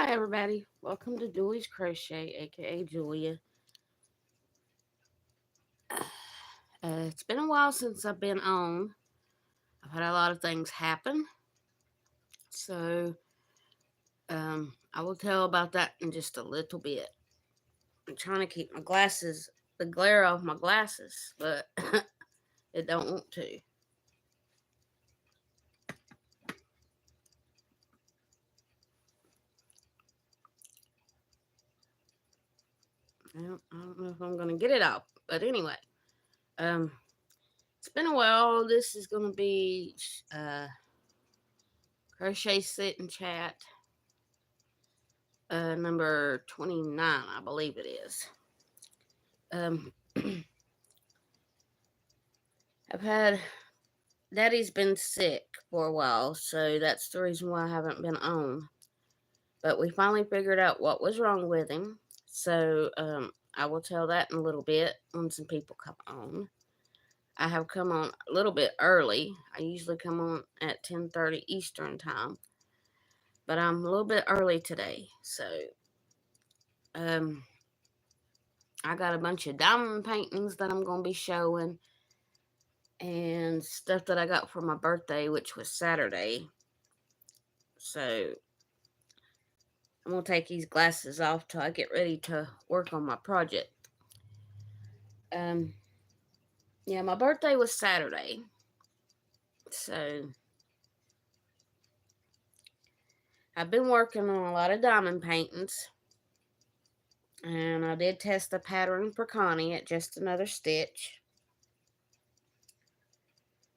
Hi everybody, welcome to Julie's Crochet, aka Julia. It's been a while since I've been on. I've had a lot of things happen, so I will tell about that in just a little bit. I'm trying to keep the glare off my glasses, but it don't want to. I don't know if I'm gonna get it off, but anyway, um, it's been a while. This is gonna be crochet sit and chat number 29, I believe it is. I've had Daddy's been sick for a while, so that's the reason why I haven't been on. But we finally figured out what was wrong with him, so I will tell that in a little bit when some people come on. I have come on a little bit early. I usually come on at 10:30 Eastern time, but I'm a little bit early today. So I got a bunch of diamond paintings that I'm going to be showing and stuff that I got for my birthday, which was Saturday. So I'm going to take these glasses off till I get ready to work on my project. Yeah, my birthday was Saturday. So I've been working on a lot of diamond paintings. And I did test the pattern for Connie at just another stitch.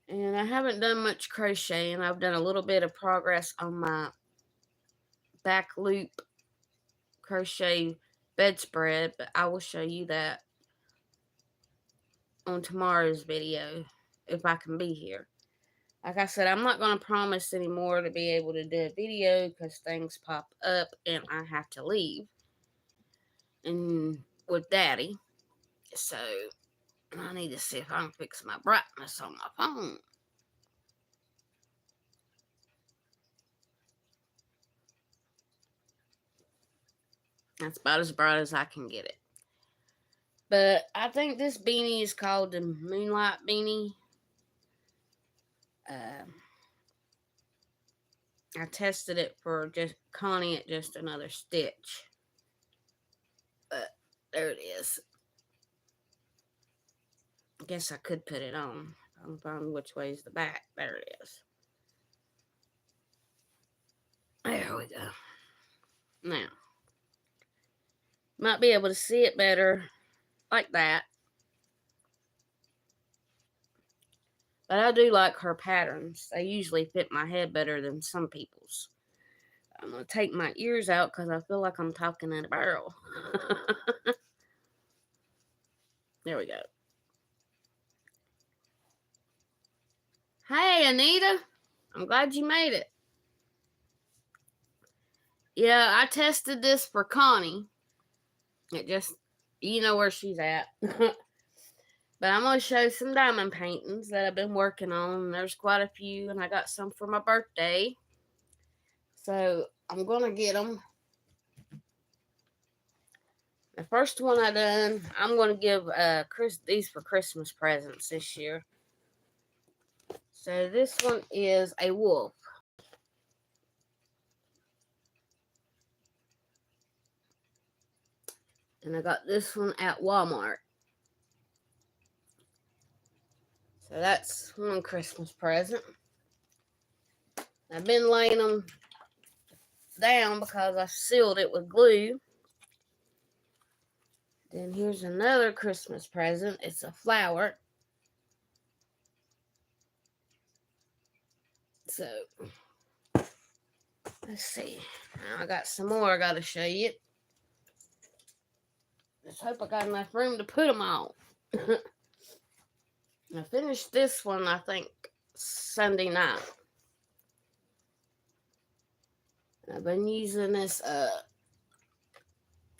And I haven't done much crocheting. I've done a little bit of progress on my back loop crochet bedspread, but I will show you that on tomorrow's video if I can be here. Like I said, I'm not going to promise anymore to be able to do a video because things pop up and I have to leave and with Daddy. So I need to see if I can fix my brightness on my phone. That's about as bright as I can get it. But I think this beanie is called the Moonlight Beanie. I tested it for just Connie at just another stitch. But there it is. I guess I could put it on. I can find which way is the back. There it is. There we go. Now, might be able to see it better like that. But I do like her patterns. They usually fit my head better than some people's. I'm going to take my ears out because I feel like I'm talking in a barrel. There we go. Hey, Anita. I'm glad you made it. Yeah, I tested this for Connie. It just, you know where she's at. But I'm going to show some diamond paintings that I've been working on. There's quite a few, and I got some for my birthday. So I'm going to get them. The first one I done, I'm going to give these for Christmas presents this year. So this one is a wolf. And I got this one at Walmart. So that's one Christmas present. I've been laying them down because I sealed it with glue. Then here's another Christmas present. It's a flower. So, let's see. Now I got some more I got to show you. Just hope I got enough room to put them all. I finished this one, I think, Sunday night. I've been using this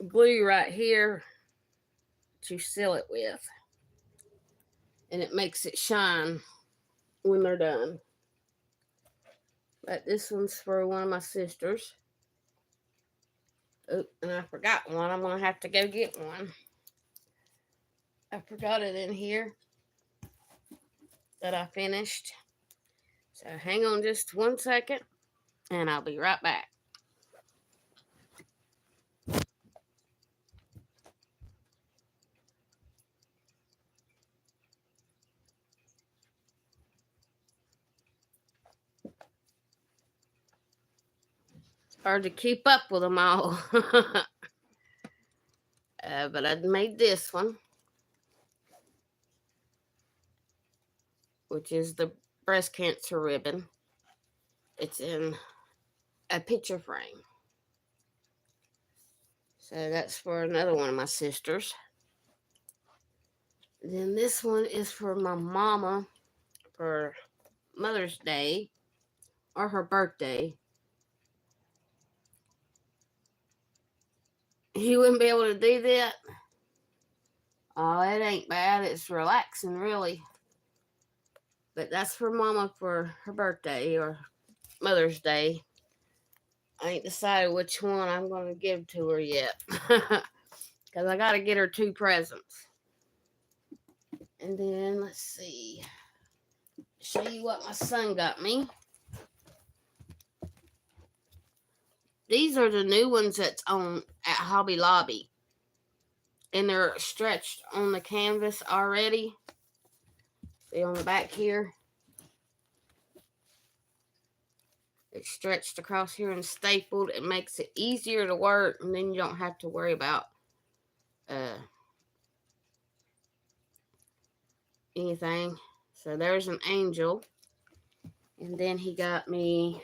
glue right here to seal it with. And it makes it shine when they're done. But this one's for one of my sisters. Oh, and I forgot one. I'm going to have to go get one. I forgot it in here that I finished. So hang on just 1 second and I'll be right back. It's hard to keep up with them all. But I made this one, which is the breast cancer ribbon. It's in a picture frame. So that's for another one of my sisters. Then this one is for my mama for Mother's Day or her birthday. You wouldn't be able to do that? Oh, it ain't bad. It's relaxing, really. But that's for Mama for her birthday or Mother's Day. I ain't decided which one I'm going to give to her yet. Because I got to get her 2 presents. And then, let's see. Show you what my son got me. These are the new ones that's on at Hobby Lobby. And they're stretched on the canvas already. See on the back here. It's stretched across here and stapled. It makes it easier to work, and then you don't have to worry about anything. So there's an angel. And then he got me,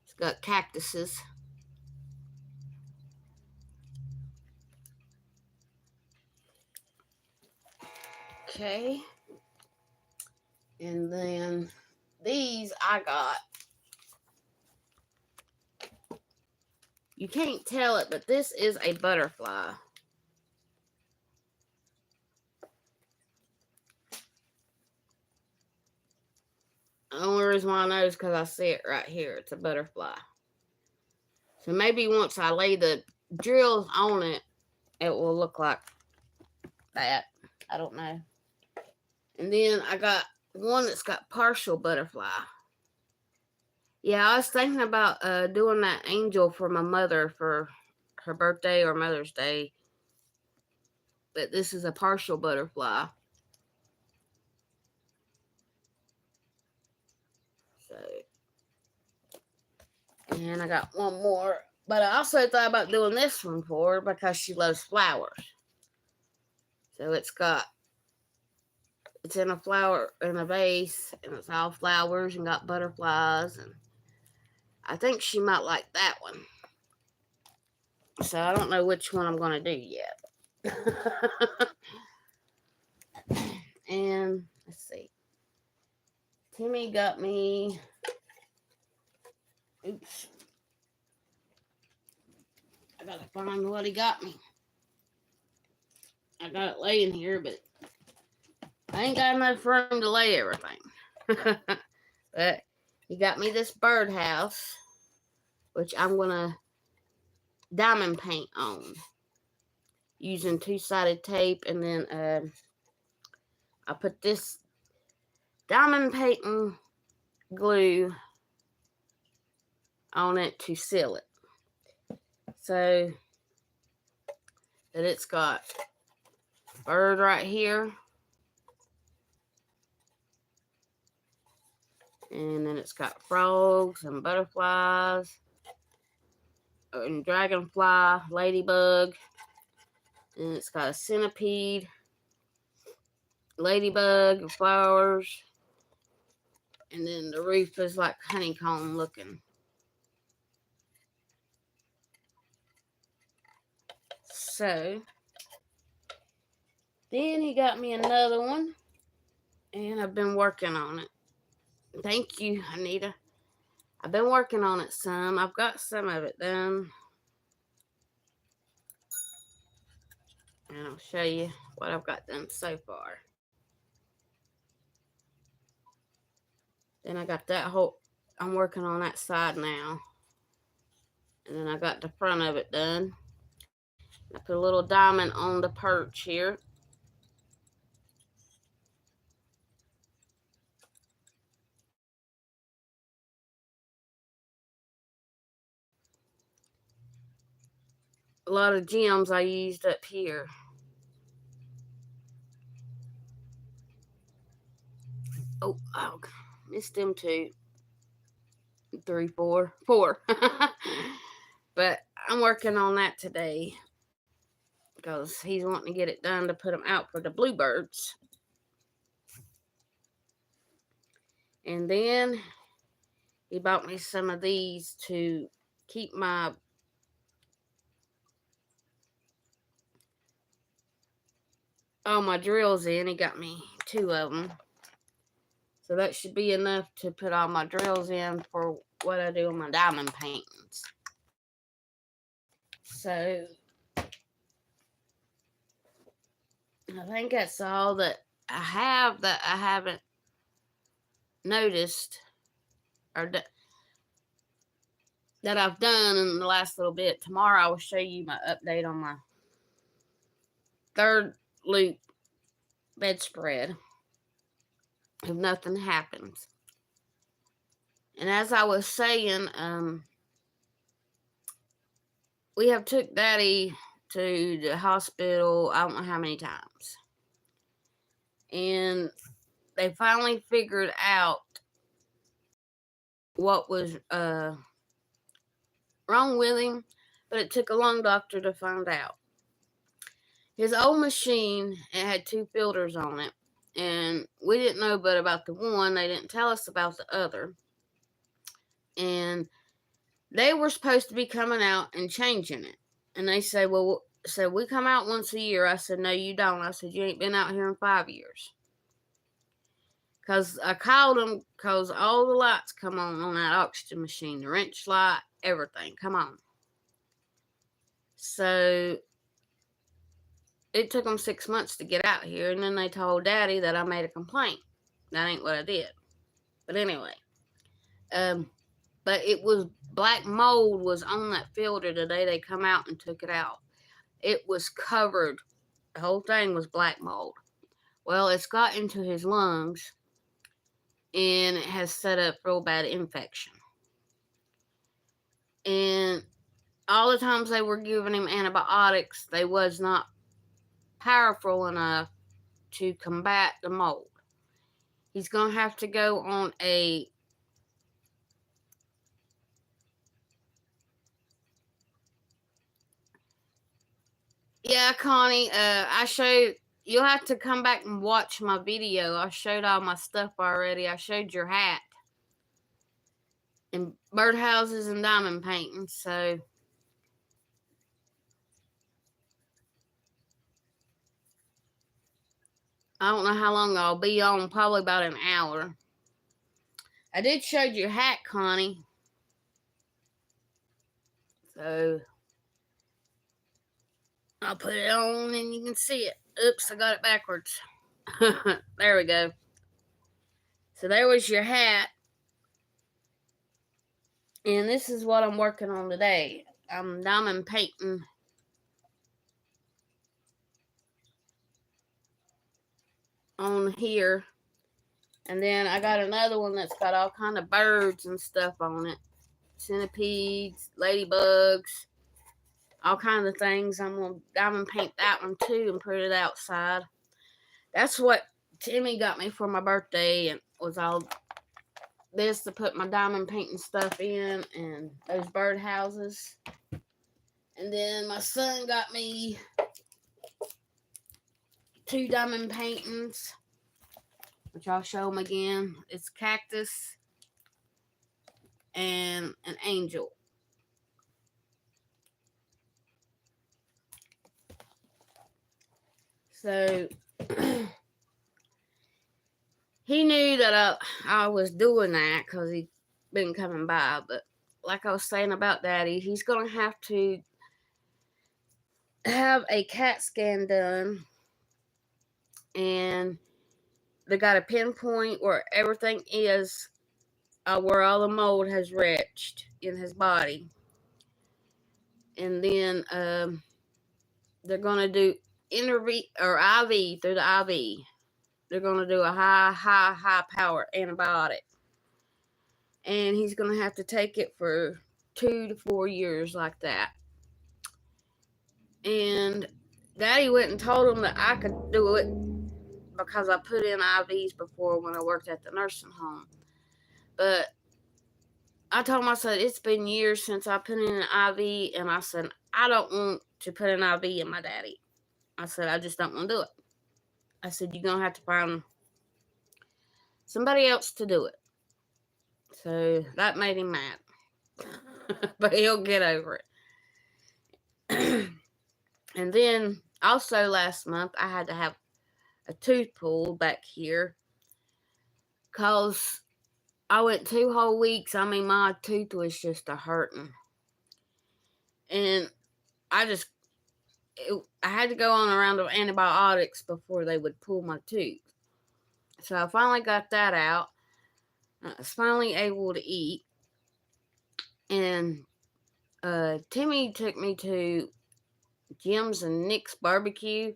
it's got cactuses. Okay. And then these I got. You can't tell it, but this is a butterfly. The only reason why I know is because I see it right here. It's a butterfly. So maybe once I lay the drills on it, it will look like that. I don't know. And then I got one that's got partial butterfly. Yeah, I was thinking about doing that angel for my mother for her birthday or Mother's Day. But this is a partial butterfly. So, and I got one more. But I also thought about doing this one for her because she loves flowers. So it's in a flower, in a vase, and it's all flowers and got butterflies. And I think she might like that one. So I don't know which one I'm going to do yet. And let's see. Timmy got me. Oops. I got to find what he got me. I got it laying here, but I ain't got enough room to lay everything. But he got me this birdhouse, which I'm going to diamond paint on using 2-sided tape. And then I put this diamond painting glue on it to seal it. So that it's got a bird right here. And then it's got frogs and butterflies and dragonfly, ladybug. And it's got a centipede, ladybug, flowers. And then the roof is like honeycomb looking. So then he got me another one. And I've been working on it. Thank you, Anita. I've been working on it some. I've got some of it done. And I'll show you what I've got done so far. Then I got that whole, I'm working on that side now. And then I got the front of it done. I put a little diamond on the perch here. A lot of gems I used up here. Oh, missed them 2, 3, 4. But I'm working on that today because he's wanting to get it done to put them out for the bluebirds. And then he bought me some of these to keep all my drills in. He got me 2 of them. So that should be enough to put all my drills in for what I do on my diamond paintings. So I think that's all that I have that I haven't noticed or that I've done in the last little bit. Tomorrow I will show you my update on my 3rd loop bedspread if nothing happens. And as I was saying, we have took Daddy to the hospital I don't know how many times. And they finally figured out what was wrong with him, but it took a lung doctor to find out. His old machine, it had 2 filters on it, and we didn't know but about the one. They didn't tell us about the other. And they were supposed to be coming out and changing it. And they say, well, we come out once a year. I said, no, you don't. I said, you ain't been out here in 5 years. Because I called them because all the lights come on that oxygen machine. The wrench light, everything. Come on. So it took them 6 months to get out here. And then they told Daddy that I made a complaint. That ain't what I did. But anyway. But it was black mold was on that filter the day they come out and took it out. It was covered. The whole thing was black mold. Well, it's got into his lungs and it has set up real bad infection. And all the times they were giving him antibiotics, they was not powerful enough to combat the mold. He's going to have to go on a yeah, Connie, you'll have to come back and watch my video. I showed all my stuff already. I showed your hat and birdhouses and diamond painting. So I don't know how long I'll be on. Probably about an hour. I did show your hat, Connie. So I'll put it on and you can see it. Oops, I got it backwards. There we go. So there was your hat. And this is what I'm working on today. I'm diamond painting on here. And then I got another one that's got all kind of birds and stuff on it. Centipedes, ladybugs, all kinds of things. I'm going to diamond paint that one too and put it outside. That's what Timmy got me for my birthday, and was all this to put my diamond painting stuff in and those bird houses. And then my son got me 2 diamond paintings, which I'll show them again. It's cactus and an angel. So he knew that I was doing that because he'd been coming by. But like I was saying about Daddy, he's going to have to have a CAT scan done. And they got to pinpoint where everything is, where all the mold has reached in his body. And then they're going to do IV through the IV. They're going to do a high power antibiotic. And he's going to have to take it for 2 to 4 years like that. And Daddy went and told him that I could do it because I put in IVs before when I worked at the nursing home. But I told him, I said, it's been years since I put in an IV, and I said, I don't want to put an IV in my daddy. I said, I just don't want to do it. I said, you're going to have to find somebody else to do it. So that made him mad. But he'll get over it. And then also last month, I had to have a tooth pulled back here because I went 2 whole weeks. I mean, my tooth was just a hurting. And I had to go on a round of antibiotics before they would pull my tooth. So I finally got that out. I was finally able to eat. And Timmy took me to Jim's and Nick's Barbecue,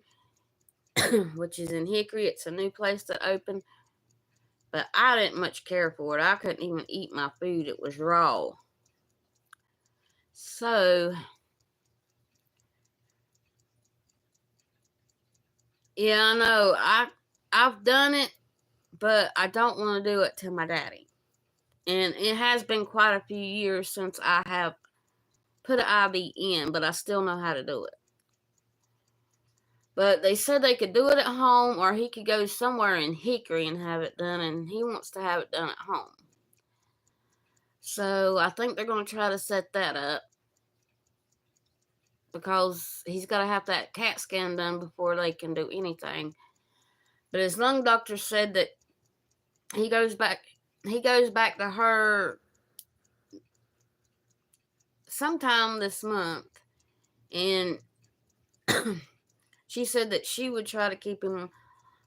which is in Hickory. It's a new place that opened. But I didn't much care for it. I couldn't even eat my food. It was raw. So, yeah, I know. I've done it, but I don't want to do it to my daddy. And it has been quite a few years since I have put an IV in, but I still know how to do it. But they said they could do it at home, or he could go somewhere in Hickory and have it done, and he wants to have it done at home. So I think they're going to try to set that up, because he's got to have that CAT scan done before they can do anything. But his lung doctor said that he goes back to her sometime this month, and she said that she would try to keep him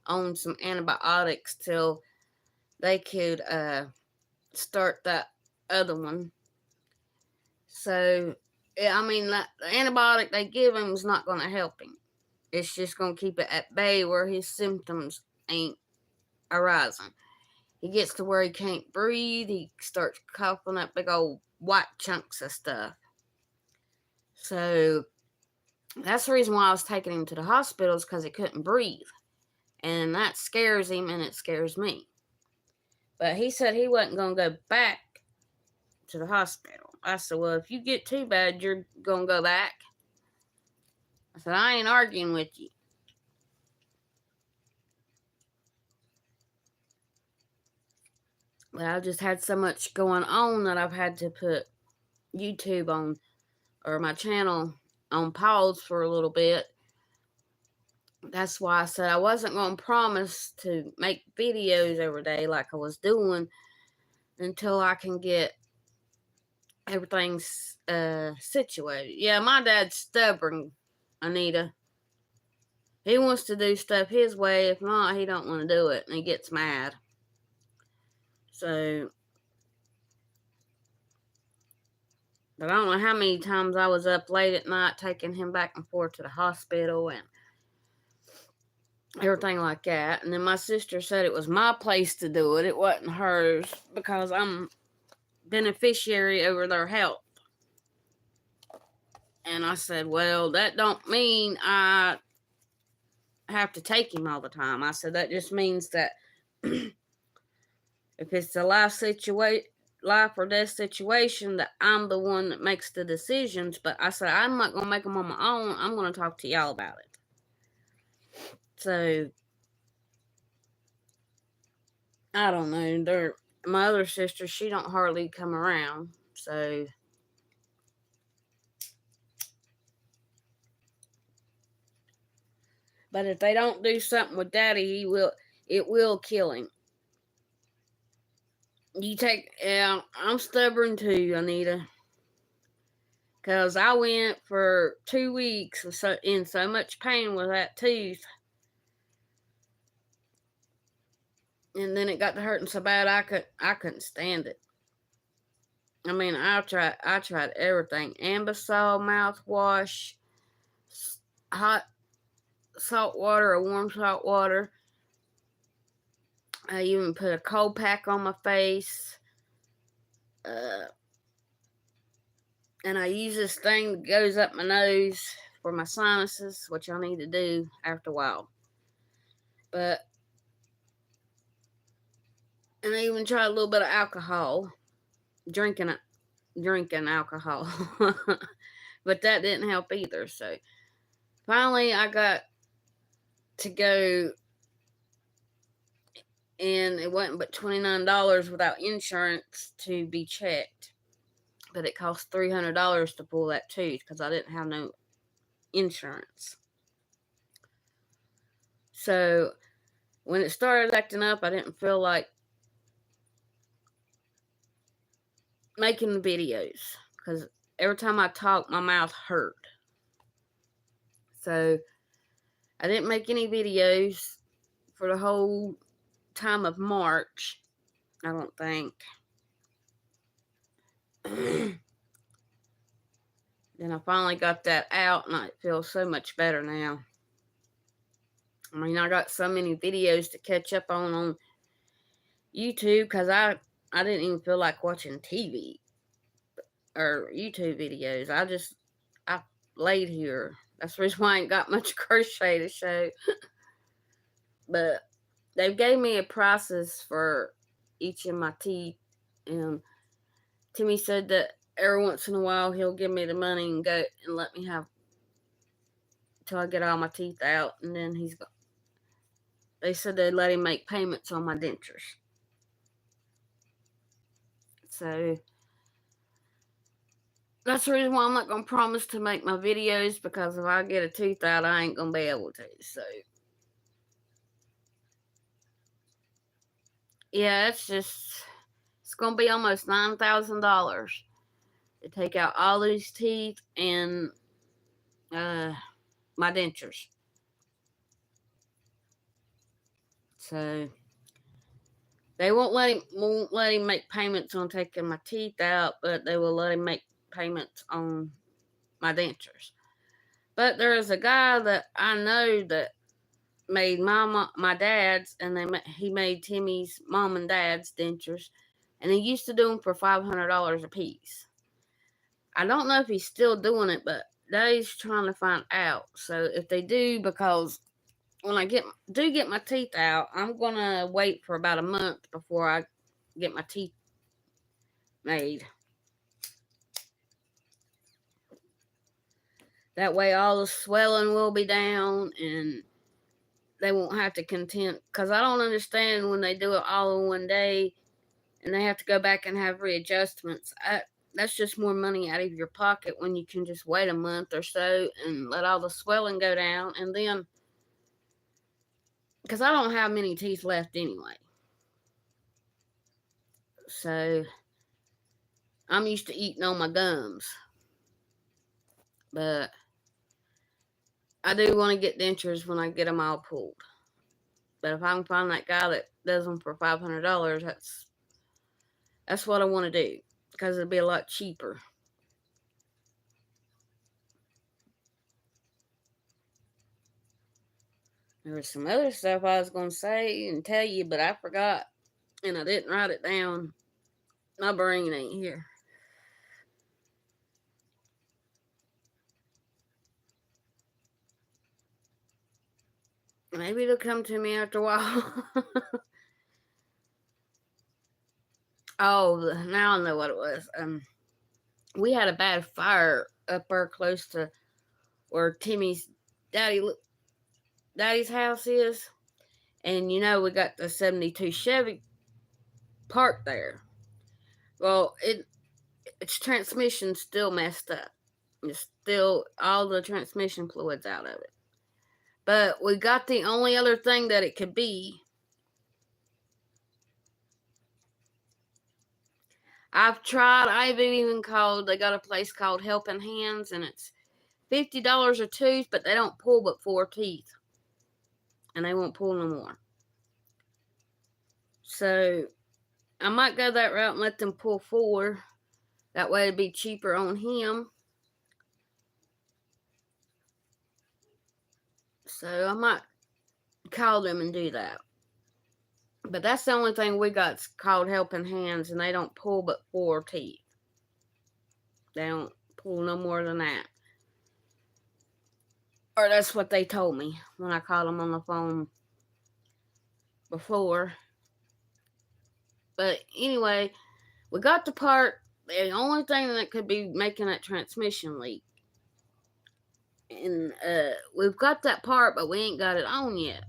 on some antibiotics till they could start that other one. So, I mean, the antibiotic they give him is not going to help him. It's just going to keep it at bay where his symptoms ain't arising. He gets to where he can't breathe. He starts coughing up big old white chunks of stuff. So that's the reason why I was taking him to the hospital, is because he couldn't breathe. And that scares him, and it scares me. But he said he wasn't going to go back to the hospital. I said, well, if you get too bad, you're going to go back. I said, I ain't arguing with you. But I've just had so much going on that I've had to put YouTube on, or my channel on pause for a little bit. That's why I said I wasn't going to promise to make videos every day like I was doing until I can get everything situated. Yeah, my dad's stubborn, Anita. He wants to do stuff his way. If not, he don't want to do it, and he gets mad. So, but I don't know how many times I was up late at night taking him back and forth to the hospital and everything like that. And then my sister said it was my place to do it. It wasn't hers, because I'm beneficiary over their health. And I said, well, that don't mean I have to take him all the time. I said, that just means that if it's a life or death situation, that I'm the one that makes the decisions. But I said, I'm not going to make them on my own. I'm going to talk to y'all about it. So, I don't know. My other sister, she don't hardly come around. So, but if they don't do something with Daddy, it will kill him. I'm stubborn too, Anita. Because I went for 2 weeks in so much pain with that tooth. And then it got to hurting so bad I couldn't stand it. I mean, I tried everything. Ambisol mouthwash, hot salt water or warm salt water. I even put a cold pack on my face. And I use this thing that goes up my nose for my sinuses, which I need to do after a while. And I even tried a little bit of alcohol, drinking alcohol. But that didn't help either. So finally I got to go, and it wasn't but $29 without insurance to be checked. But it cost $300 to pull that tooth because I didn't have no insurance. So when it started acting up, I didn't feel like making videos because every time I talked, my mouth hurt. So I didn't make any videos for the whole time of March, I don't think. Then I finally got that out, and I feel so much better now. I mean, I got so many videos to catch up on YouTube because I didn't even feel like watching TV or YouTube videos. I laid here. That's the reason why I ain't got much crochet to show. But they gave me a prices for each of my teeth, and Timmy said that every once in a while he'll give me the money and go and let me have till I get all my teeth out, and then they said they'd let him make payments on my dentures. So that's the reason why I'm not gonna promise to make my videos, because if I get a tooth out, I ain't gonna be able to. So yeah, it's gonna be almost $9,000 to take out all these teeth and my dentures. So they won't let him make payments on taking my teeth out, but they will let him make payments on my dentures. But there is a guy that I know that made my dad's, and he made Timmy's mom and dad's dentures, and he used to do them for $500 a piece. I don't know if he's still doing it, but Daddy's trying to find out. So if they do, because when I get my teeth out, I'm gonna wait for about a month before I get my teeth made. That way all the swelling will be down and they won't have to contend. Because I don't understand when they do it all in one day and they have to go back and have readjustments. That's just more money out of your pocket when you can just wait a month or so and let all the swelling go down. And then, because I don't have many teeth left anyway. So I'm used to eating on my gums. But I do want to get dentures when I get them all pulled. But if I can find that guy that does them for $500, that's what I want to do, because it'll be a lot cheaper. There was some other stuff I was going to say and tell you, but I forgot, and I didn't write it down. My brain ain't here. Maybe it'll come to me after a while. Oh, now I know what it was. We had a bad fire up there close to where Timmy's daddy's house is, and we got the 72 Chevy parked there. Well, its transmission's still messed up. It's still all the transmission fluids out of it. But we got the only other thing that it could be. I've even called, they got a place called Helping Hands, and it's $50 a tooth, but they don't pull but 4 teeth. And they won't pull no more. So I might go that route and let them pull 4. That way it'd be cheaper on him. So I might call them and do that. But that's the only thing we got's called helping hands, and they don't pull but 4 teeth. They don't pull no more than that. Or that's what they told me when I called them on the phone before. But anyway, we got the part. The only thing that could be making that transmission leak. And we've got that part, but we ain't got it on yet.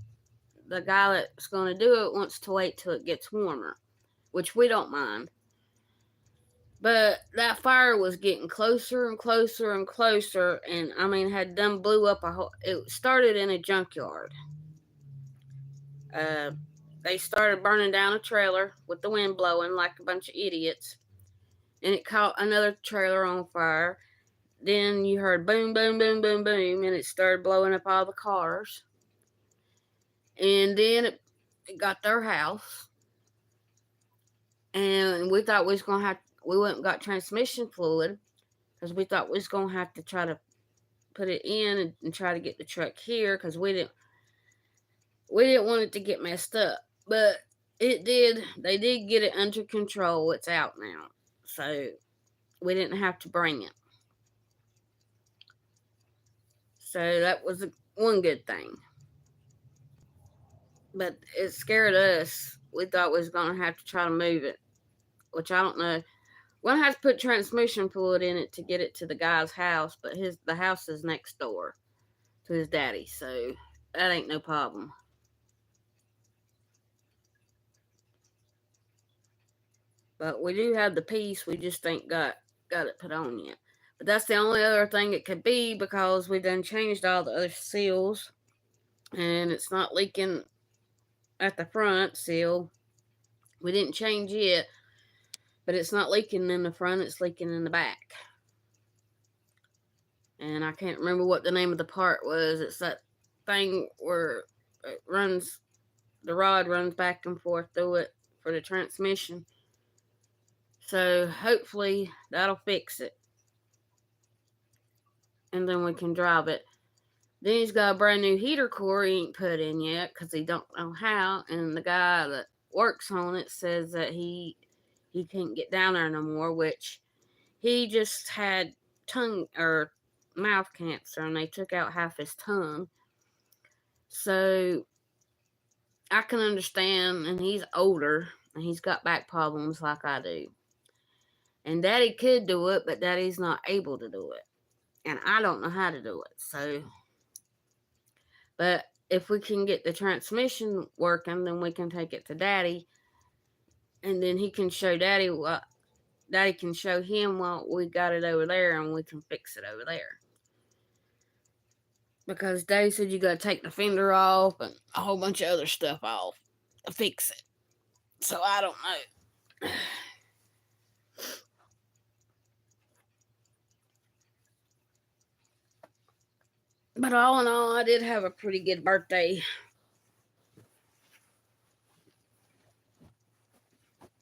The guy that's going to do it wants to wait till it gets warmer, which we don't mind. But that fire was getting closer and closer and closer, and I mean, had done blew up a whole. It started in a junkyard. They started burning down a trailer with the wind blowing like a bunch of idiots, and it caught another trailer on fire. Then you heard boom, boom, boom, boom, boom, and it started blowing up all the cars. And then it got their house, and we thought we went and got transmission fluid because we thought we was gonna have to try to put it in and try to get the truck here because we didn't want it to get messed up. But it did. They did get it under control. It's out now, so we didn't have to bring it. So that was one good thing. But it scared us. We thought we was gonna have to try to move it, which I don't know. We're gonna have to put transmission fluid in it to get it to the guy's house, but the house is next door to his daddy, so that ain't no problem. But we do have the piece, we just ain't got it put on yet. But that's the only other thing it could be because we done changed all the other seals, and it's not leaking at the front seal. We didn't change it, but it's not leaking in the front, it's leaking in the back. And I can't remember what the name of the part was. It's that thing where the rod runs back and forth through it for the transmission. So hopefully that'll fix it. And then we can drive it. Then he's got a brand new heater core he ain't put in yet because he don't know how. And the guy that works on it says that he can't get down there no more, which he just had tongue or mouth cancer and they took out half his tongue. So I can understand, and he's older and he's got back problems like I do. And Daddy could do it, but Daddy's not able to do it. And I don't know how to do it. So, but if we can get the transmission working, then we can take it to Daddy. And then he can show Daddy what Daddy can show him what we got it over there, and we can fix it over there. Because Daddy said you gotta take the fender off and a whole bunch of other stuff off to fix it. So I don't know. But all in all, I did have a pretty good birthday.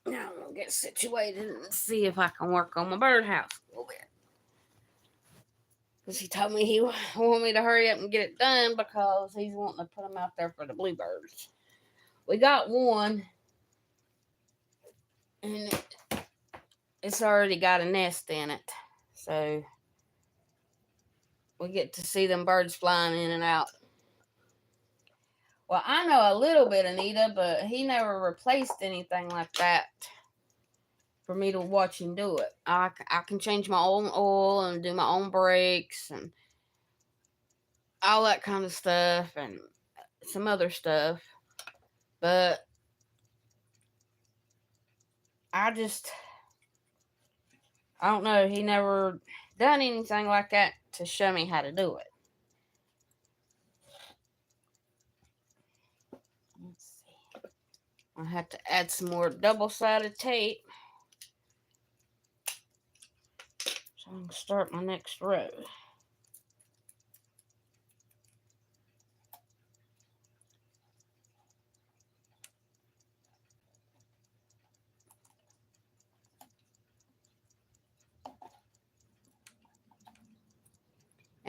Now I'm gonna get situated and see if I can work on my birdhouse a little bit. Because he told me he wanted me to hurry up and get it done because he's wanting to put them out there for the bluebirds. We got one, and it's already got a nest in it. So we get to see them birds flying in and out. Well, I know a little bit, Anita, but he never replaced anything like that for me to watch him do it. I can change my own oil and do my own brakes and all that kind of stuff and some other stuff. But I don't know. He never done anything like that to show me how to do it. Let's see. I'll have to add some more double-sided tape so I can start my next row.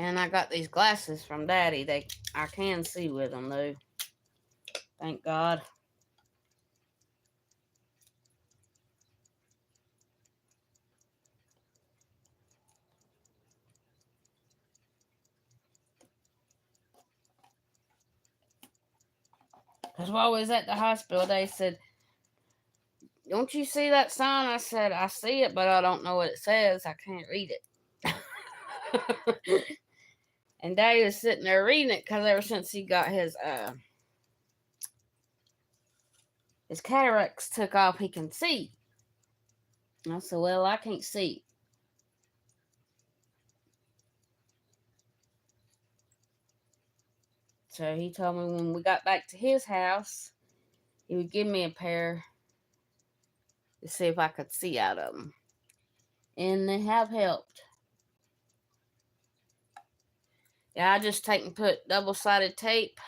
And I got these glasses from Daddy. I can see with them though. Thank God. Because while I was at the hospital, they said, "Don't you see that sign?" I said, "I see it, but I don't know what it says. I can't read it." And Daddy was sitting there reading it because ever since he got his cataracts took off, he can see. And I said, "Well, I can't see." So he told me when we got back to his house, he would give me a pair to see if I could see out of them. And they have helped. Yeah, I just take and put double-sided tape.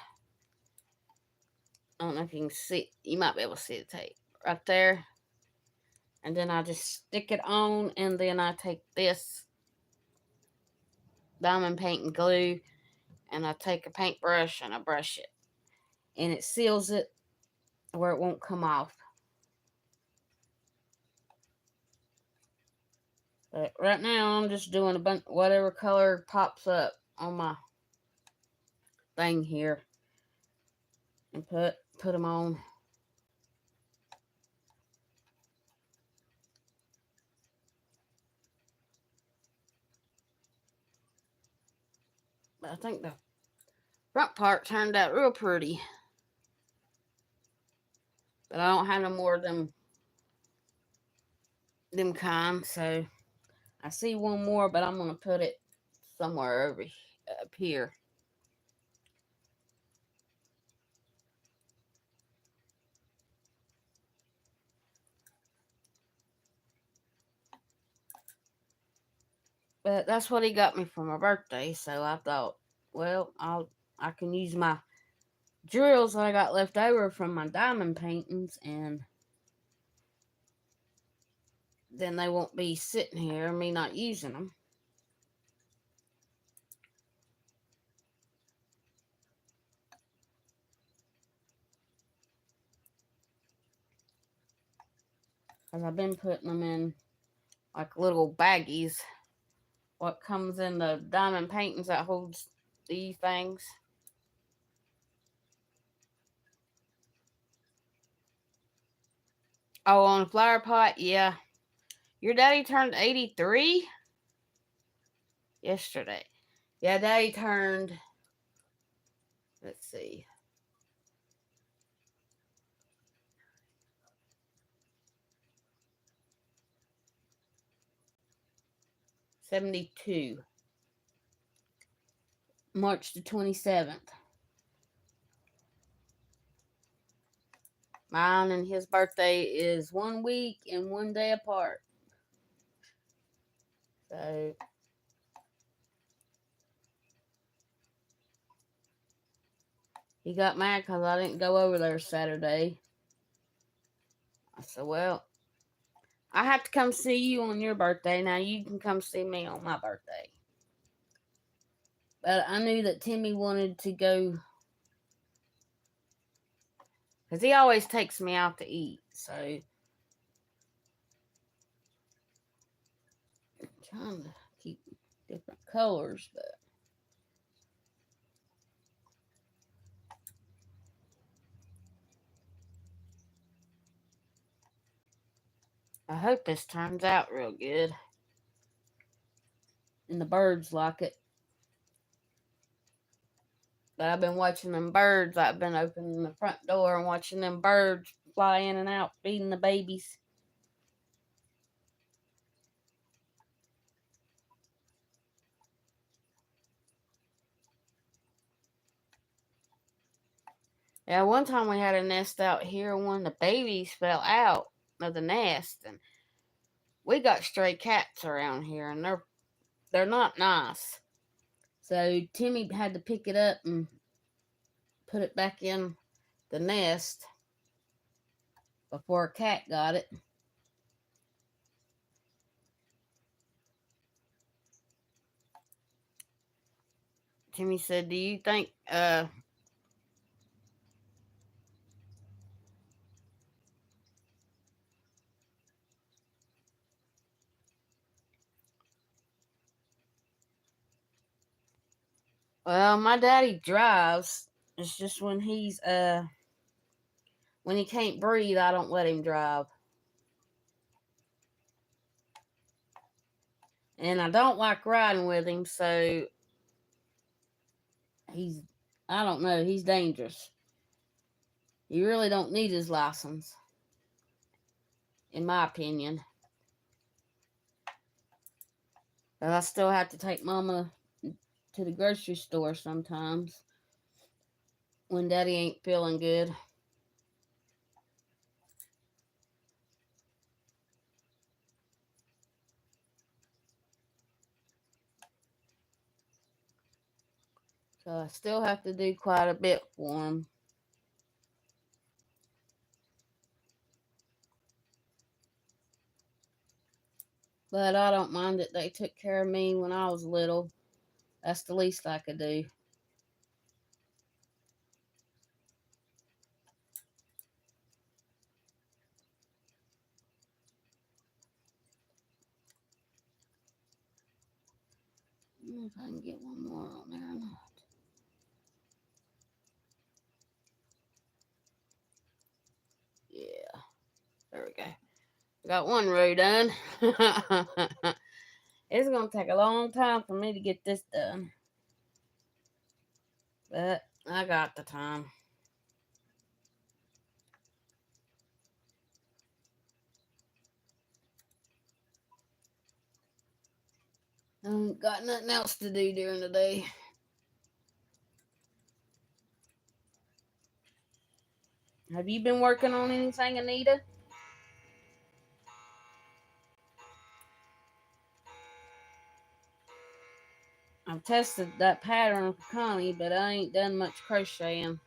I don't know if you can see. You might be able to see the tape right there. And then I just stick it on, and then I take this diamond paint and glue, and I take a paintbrush and I brush it. And it seals it where it won't come off. But right now, I'm just doing a bunch, whatever color pops up on my thing here. And put them on. But I think the front part turned out real pretty. But I don't have no more of them kind, so I see one more, but I'm going to put it somewhere over up here. But that's what he got me for my birthday, so I thought, well, I can use my drills that I got left over from my diamond paintings, and then they won't be sitting here, me not using them. Because I've been putting them in like little baggies. What comes in the diamond paintings that holds these things. Oh, on the flower pot, yeah. Your daddy turned 83 yesterday. Yeah, daddy turned, let's see, 72. March the 27th. Mine and his birthday is 1 week and 1 day apart. So he got mad because I didn't go over there Saturday. I said, well, I have to come see you on your birthday. Now you can come see me on my birthday. But I knew that Timmy wanted to go, because he always takes me out to eat. So I'm trying to keep different colors, but I hope this turns out real good. And the birds like it. But I've been watching them birds. I've been opening the front door and watching them birds fly in and out, feeding the babies. Yeah, one time we had a nest out here, and one of the babies fell out of the nest, and we got stray cats around here, and they're not nice. So Timmy had to pick it up and put it back in the nest before a cat got it. Timmy said, do you think well, my daddy drives. It's just when he can't breathe, I don't let him drive. And I don't like riding with him, so he's, I don't know, he's dangerous. You really don't need his license, in my opinion. But I still have to take Mama to the grocery store sometimes when Daddy ain't feeling good. So I still have to do quite a bit for him. But I don't mind that they took care of me when I was little. That's the least I could do. I don't know if I can get one more on there or not. Yeah, there we go. Got one row done. It's going to take a long time for me to get this done. But I got the time. I ain't got nothing else to do during the day. Have you been working on anything, Anita? I've tested that pattern for Connie, but I ain't done much crocheting.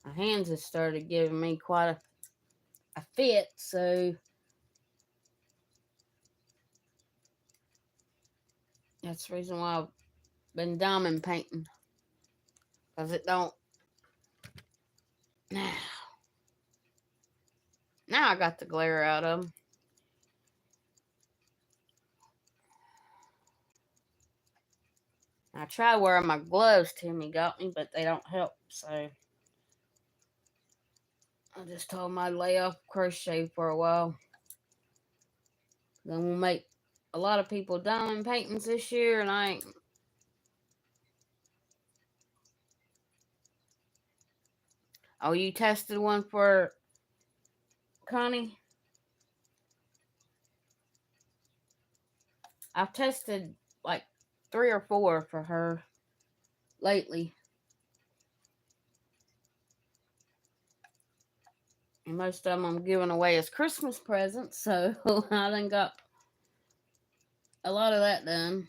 My hands have started giving me quite a fit, so that's the reason why I've been diamond painting. Because it don't... Now I got the glare out of them. I tried wearing my gloves Timmy got me, but they don't help, so I just told him I'd lay off crochet for a while. Then we'll make a lot of people diamond paintings this year, and I ain't... Oh, you tested one for Connie? I've tested like 3 or 4 for her lately. And most of them I'm giving away as Christmas presents, so I done got a lot of that done.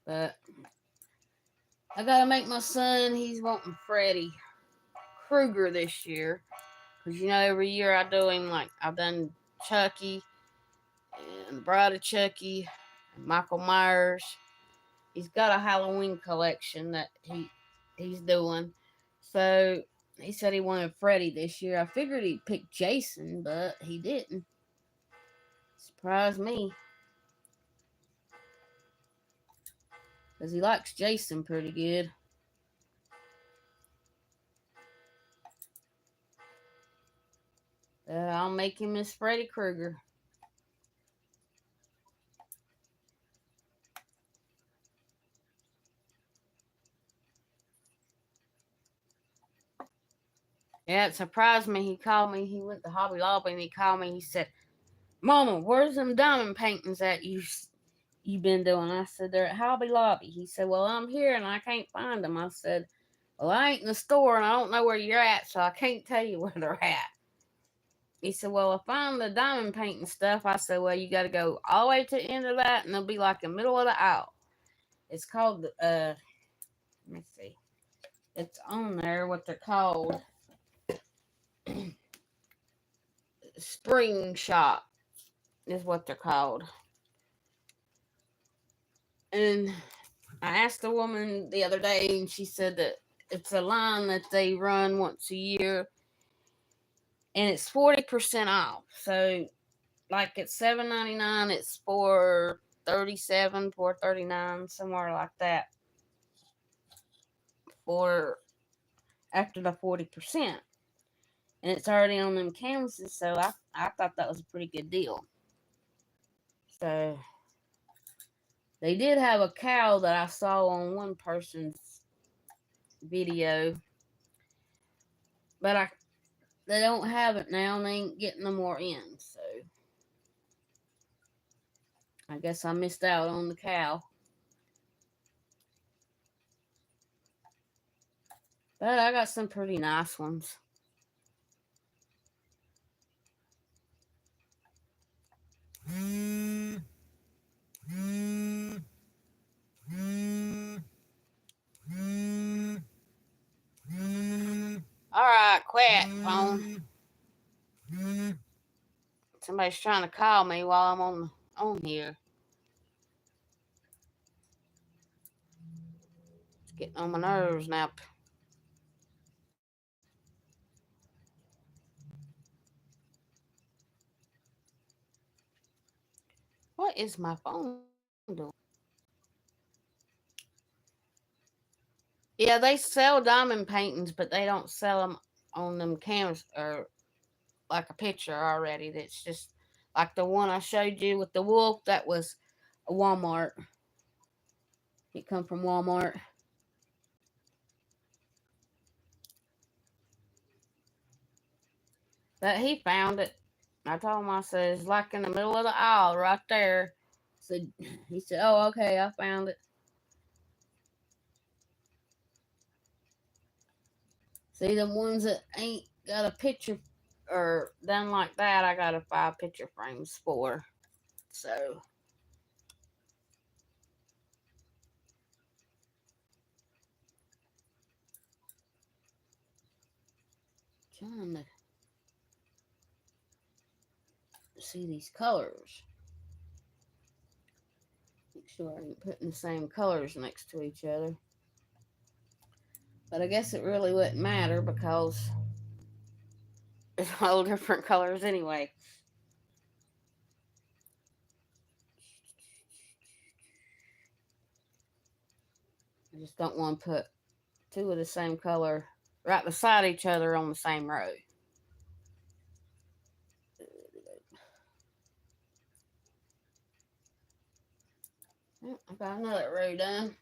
But I gotta make my son, he's wanting Freddy Krueger this year. Because, you know, every year I do him, like, I've done Chucky and the Bride of Chucky and Michael Myers. He's got a Halloween collection that he's doing. So he said he wanted Freddy this year. I figured he'd pick Jason, but he didn't. Surprised me. Because he likes Jason pretty good. I'll make him his Freddy Krueger. Yeah, it surprised me. He called me. He went to Hobby Lobby and he called me. He said, Mama, where's them diamond paintings that you've been doing? I said, they're at Hobby Lobby. He said, well, I'm here and I can't find them. I said, well, I ain't in the store and I don't know where you're at, so I can't tell you where they're at. He said, well, if I'm the diamond painting stuff, I said, well, you got to go all the way to the end of that and it'll be like the middle of the aisle. It's called, let me see. It's on there what they're called. Spring shop is what they're called. And I asked a woman the other day, and she said that it's a line that they run once a year, and it's 40% off. So, like it's $7.99, it's $4.37, $4.39, somewhere like that. For after the 40%, and it's already on them canvases. So I thought that was a pretty good deal. So they did have a cow that I saw on one person's video, but they don't have it now, and they ain't getting no more in. So I guess I missed out on the cow. But I got some pretty nice ones. Alright, quiet, phone. Somebody's trying to call me while I'm on here. It's getting on my nerves now. What is my phone doing? Yeah, they sell diamond paintings, but they don't sell them on them canvas or like a picture already. That's just like the one I showed you with the wolf. That was a Walmart. It come from Walmart. But he found it. I told him, I said, it's like in the middle of the aisle right there. So he said, oh, okay, I found it. See, the ones that ain't got a picture or done like that, I got to buy picture frames for. So, trying to see these colors. Make sure I ain't putting the same colors next to each other. But I guess it really wouldn't matter because it's all different colors anyway. I just don't want to put two of the same color right beside each other on the same row. I got another row done.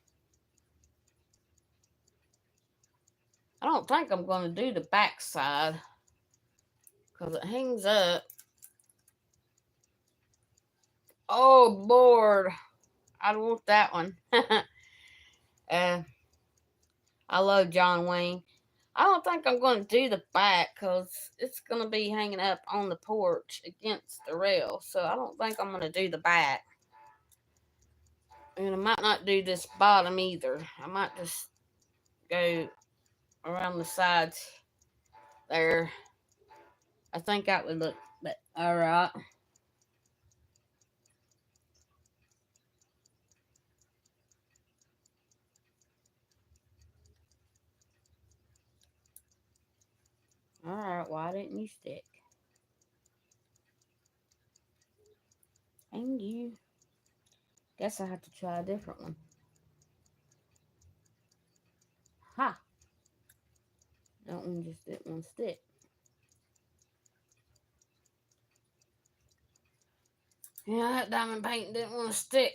I don't think I'm going to do the back side because it hangs up. Oh, Lord. I want that one. I love John Wayne. I don't think I'm going to do the back because it's going to be hanging up on the porch against the rail. So I don't think I'm going to do the back. And I might not do this bottom either. I might just go around the sides there. I think that would look all right. All right, why didn't you stick? Thank you. Guess I have to try a different one. Ha! That one just didn't want to stick. Yeah, that diamond paint didn't want to stick.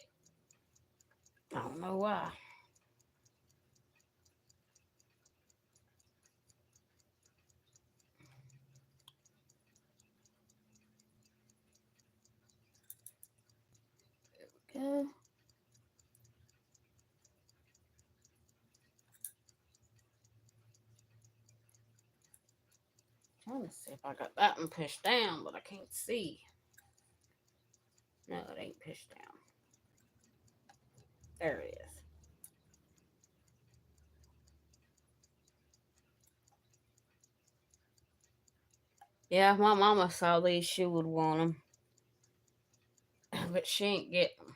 I don't know why. There we go. Trying to see if I got that one pushed down, but I can't see. No, it ain't pushed down. There it is. Yeah, if my mama saw these, she would want them. But she ain't get them.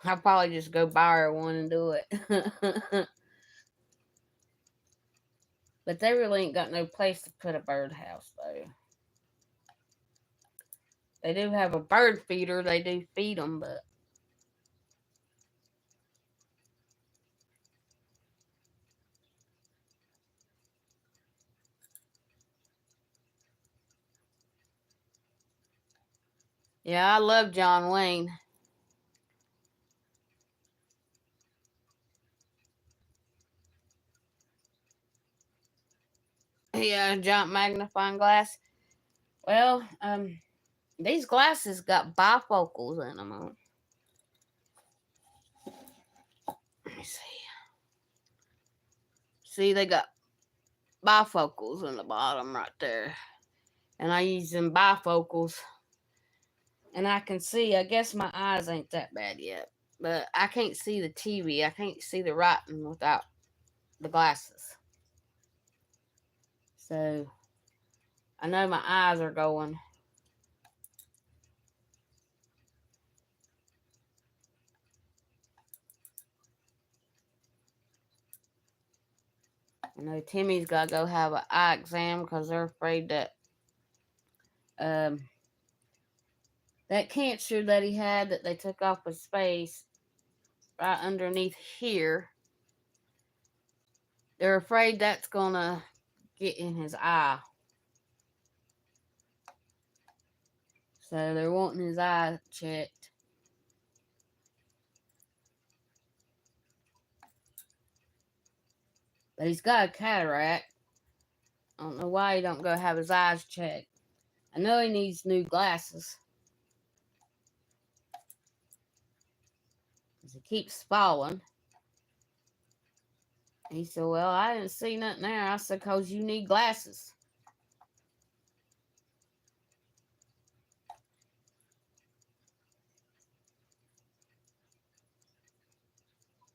I'll probably just go buy her one and do it. But they really ain't got no place to put a birdhouse, though. They do have a bird feeder. They do feed them, but... Yeah, I love John Wayne. Yeah, giant magnifying glass. Well, these glasses got bifocals in them. Let me see. See, they got bifocals in the bottom right there. And I use them bifocals. And I can see, I guess my eyes ain't that bad yet. But I can't see the TV. I can't see the writing without the glasses. So, I know my eyes are going. I know Timmy's got to go have an eye exam because they're afraid that that cancer that he had that they took off his face right underneath here, they're afraid that's going to get in his eye. So they're wanting his eye checked. But he's got a cataract. I don't know why he don't go have his eyes checked. I know he needs new glasses. Because he keeps falling. And he said, well, I didn't see nothing there. I said, because you need glasses.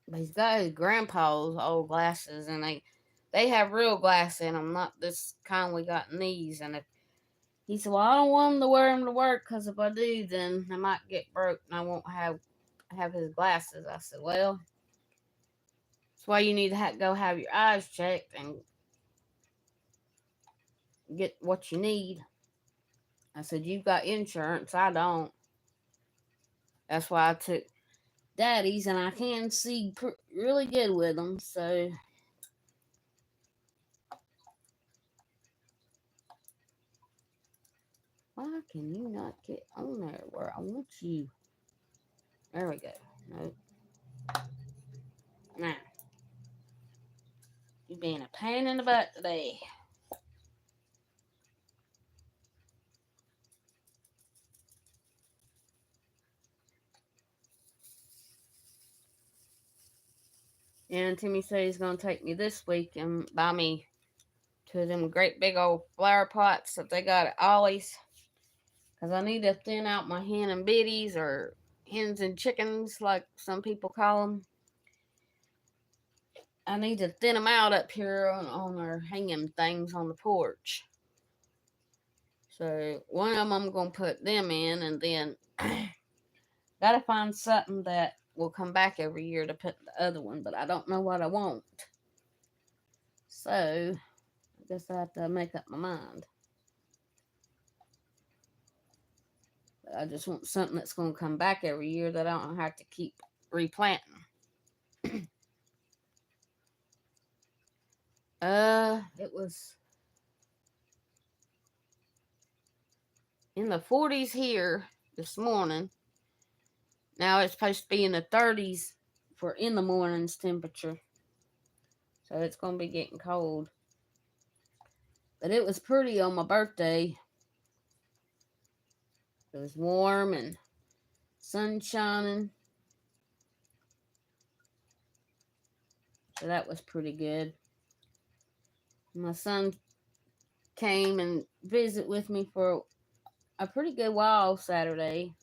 But he's got his grandpa's old glasses, and they have real glass in them, not this kind we got in these. And if he said, well, I don't want him to wear them to work, because if I do, then they might get broke, and I won't have his glasses. I said, well, that's why you need to go have your eyes checked and get what you need. I said, you've got insurance. I don't. That's why I took Daddy's, and I can see really good with them, so... Why can you not get on there where I want you? There we go. Nope. Now, you being a pain in the butt today. And Timmy said he's going to take me this week and buy me two of them great big old flower pots that they got at Ollie's. Because I need to thin out my hen and biddies, or hens and chickens, like some people call them. I need to thin them out up here on our hanging things on the porch. So one of them I'm going to put them in, and then got to find something that will come back every year to put the other one, but I don't know what I want. So I guess I have to make up my mind. But I just want something that's going to come back every year that I don't have to keep replanting. It was in the 40s here this morning. Now it's supposed to be in the 30s for in the morning's temperature. So it's going to be getting cold. But it was pretty on my birthday. It was warm and sun shining. So that was pretty good. My son came and visited with me for a pretty good while Saturday.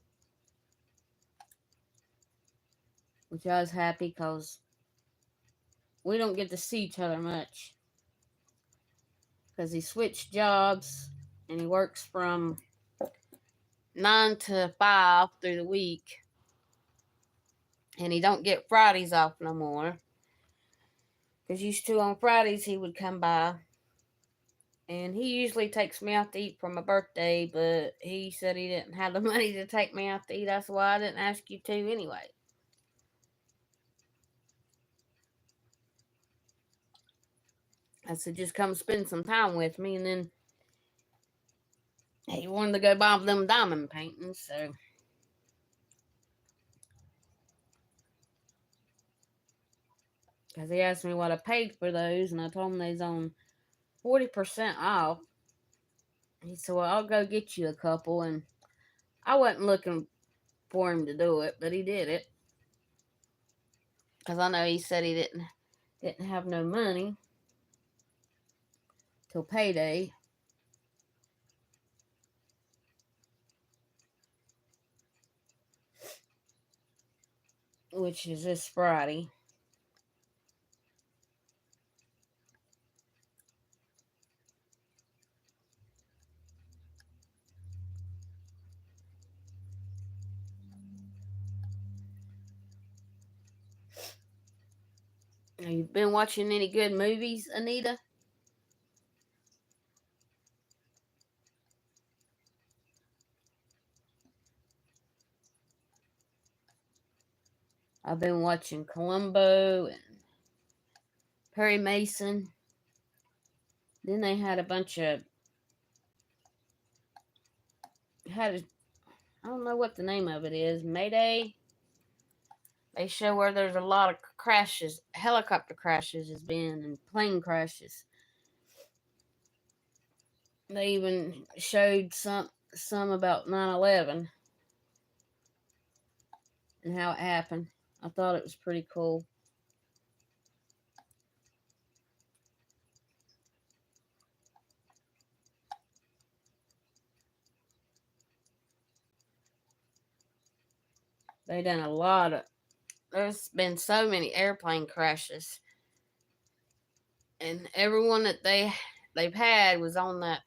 Which I was happy because we don't get to see each other much. because he switched jobs and he works from 9 to 5 through the week, and he don't get Fridays off no more, because used to on Fridays he would come by, and he usually takes me out to eat for my birthday, but he said he didn't have the money to take me out to eat. That's why I didn't ask you to anyway. I said, just come spend some time with me, and then he wanted to go buy them diamond paintings, so because he asked me what I paid for those, and I told him they's on 40% off. He said, well, I'll go get you a couple, and I wasn't looking for him to do it, but he did it, because I know he said he didn't have no money till payday. Which is this Friday. Have you been watching any good movies, Anita? I've been watching Columbo and Perry Mason. Then they had a bunch of I don't know what the name of it is. Mayday. They show where there's a lot of crashes, helicopter crashes has been, and plane crashes. They even showed some about 9/11 and how it happened. I thought it was pretty cool. They done a lot of. There's been so many airplane crashes, and everyone that they've had was on that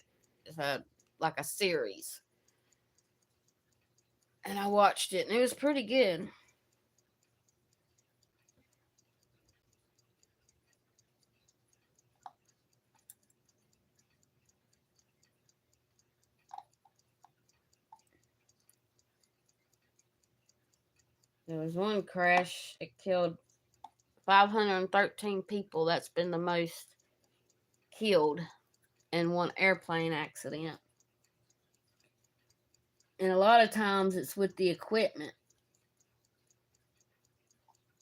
like a series, and I watched it, and it was pretty good. There was one crash that killed 513 people. That's been the most killed in one airplane accident. And a lot of times it's with the equipment.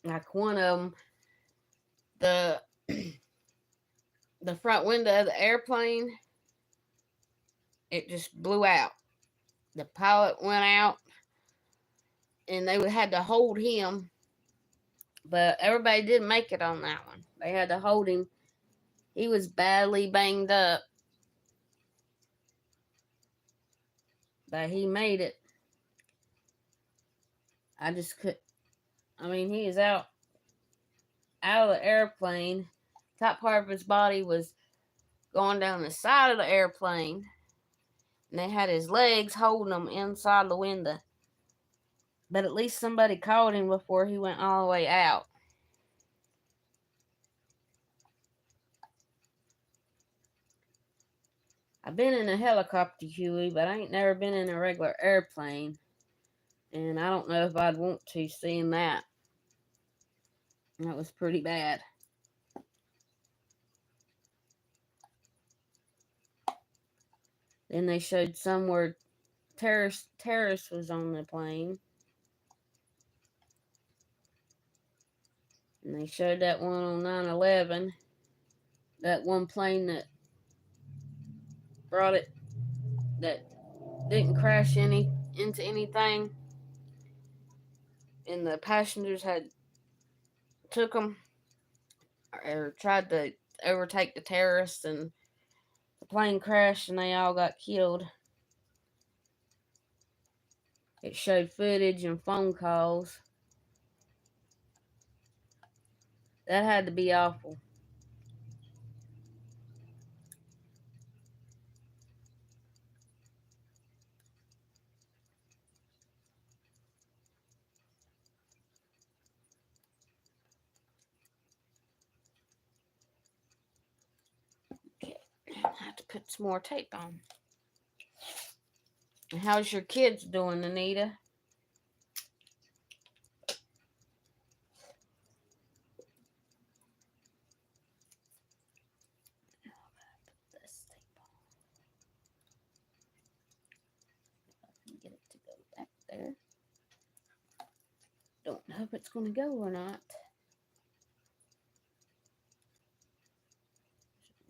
Like one of them, the the front window of the airplane, it just blew out. The pilot went out, and they had to hold him, but everybody didn't make it on that one. They had to hold him. He was badly banged up, but he made it. I just could. I mean, he is out of the airplane. Top part of his body was going down the side of the airplane, and they had his legs holding him inside the window. But at least somebody caught him before he went all the way out. I've been in a helicopter, Huey, but I ain't never been in a regular airplane. And I don't know if I'd want to, seeing that. That was pretty bad. Then they showed some where terrorist was on the plane. And they showed that one on 9/11. That one plane that brought it, that didn't crash into anything. And the passengers took them, or tried to overtake the terrorists, and the plane crashed and they all got killed. It showed footage and phone calls. That had to be awful. to put some more tape on. And how's your kids doing, Anita? Get it to go back there. Don't know if it's going to go or not.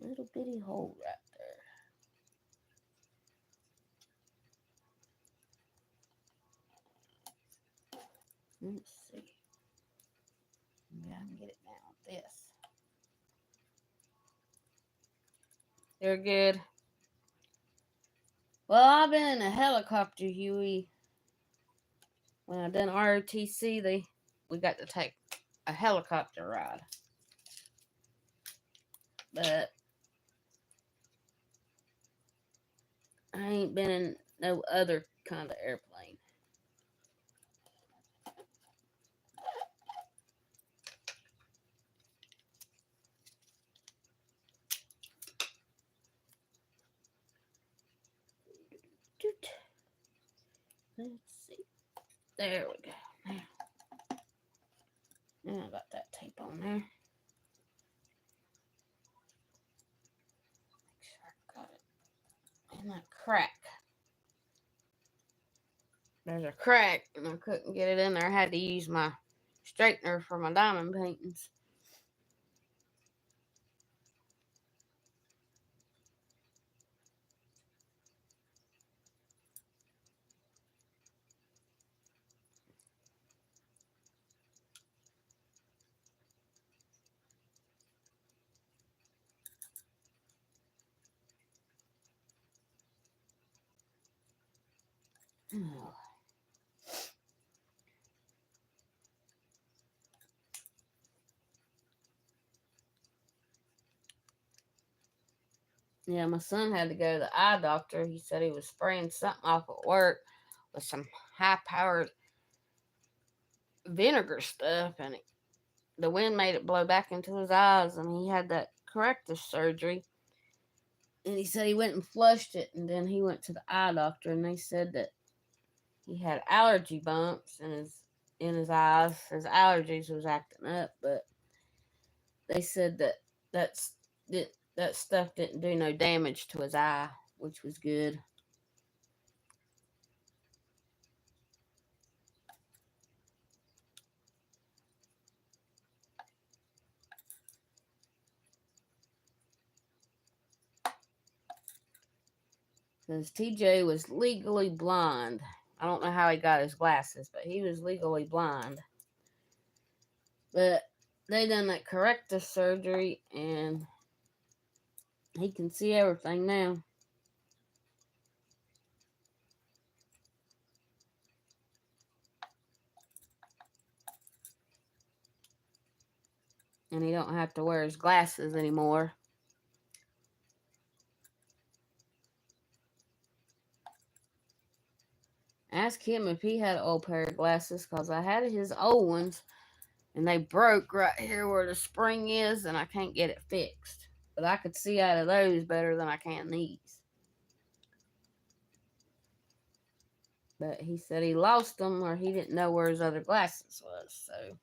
There's a little bitty hole right there. Let's see. Maybe I can get it now with this. They're good. Well, I've been in a helicopter, Huey. When I done ROTC, we got to take a helicopter ride. But I ain't been in no other kind of airplane. Let's see. There we go. Now I got that tape on there. Make sure I got it. And that crack. There's a crack, and I couldn't get it in there. I had to use my straightener for my diamond paintings. Oh. Yeah, my son had to go to the eye doctor. He said he was spraying something off at work with some high-powered vinegar stuff, and the wind made it blow back into his eyes, and he had that corrective surgery. And he said he went and flushed it, and then he went to the eye doctor, and they said that he had allergy bumps in his eyes. His allergies was acting up, but they said that stuff didn't do no damage to his eye, which was good. Because TJ was legally blind. I don't know how he got his glasses, but he was legally blind. But they done that corrective surgery, and he can see everything now. And he don't have to wear his glasses anymore. Ask him if he had an old pair of glasses, because I had his old ones, and they broke right here where the spring is, and I can't get it fixed. But I could see out of those better than I can these. But he said he lost them, or he didn't know where his other glasses was, so.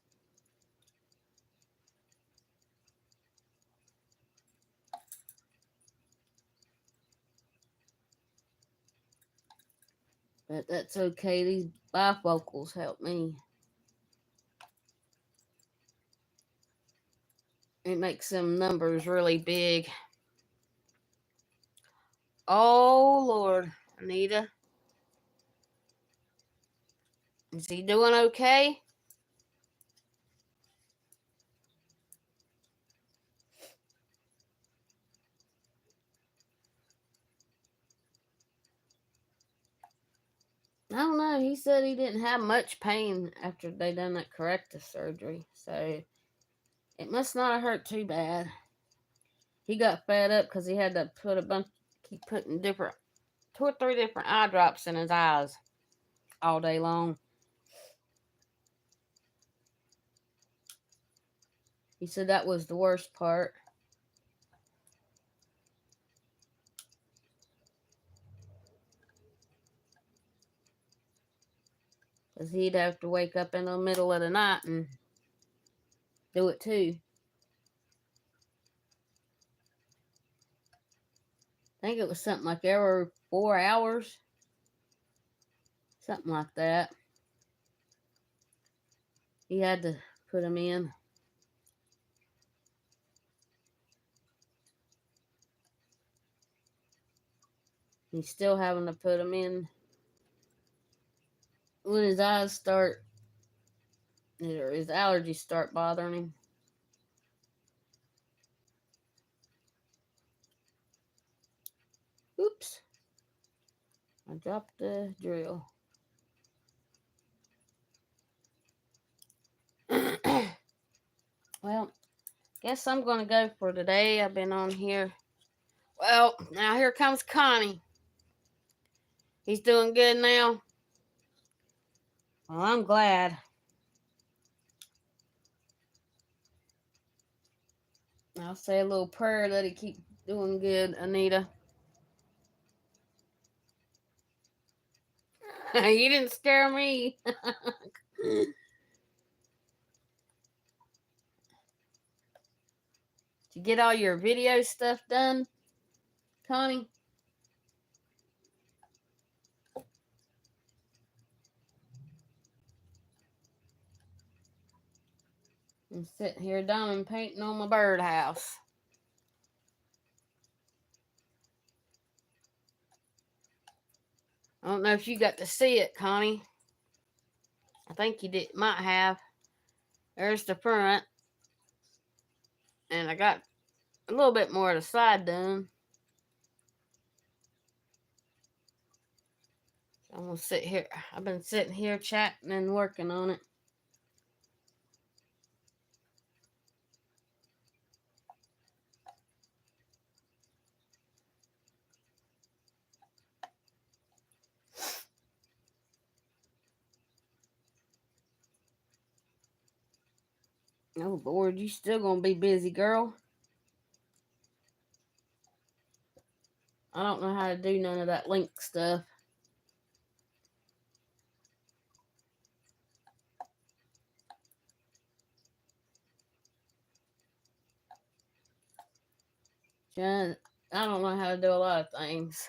But that's okay. These bifocals help me. It makes them numbers really big. Oh, Lord, Anita. Is he doing okay? I don't know. He said he didn't have much pain after they done that corrective surgery. So it must not have hurt too bad. He got fed up because he had to keep putting 2 or 3 different eye drops in his eyes all day long. He said that was the worst part. Because he'd have to wake up in the middle of the night and do it too. I think it was something like every 4 hours. Something like that. He had to put him in. He's still having to put him in when his eyes start, or his allergies start bothering him. Oops. I dropped the drill. Well, guess I'm going to go for today. I've been on here. Well, now here comes Connie. He's doing good now. Well, I'm glad. I'll say a little prayer that he keep doing good, Anita. You didn't scare me. Did you get all your video stuff done, Connie? I'm sitting here diamond painting on my birdhouse. I don't know if you got to see it, Connie. I think you might have. There's the front. And I got a little bit more of the side done. So I'm going to sit here. I've been sitting here chatting and working on it. Oh, Lord, you still going to be busy, girl. I don't know how to do none of that link stuff. I don't know how to do a lot of things.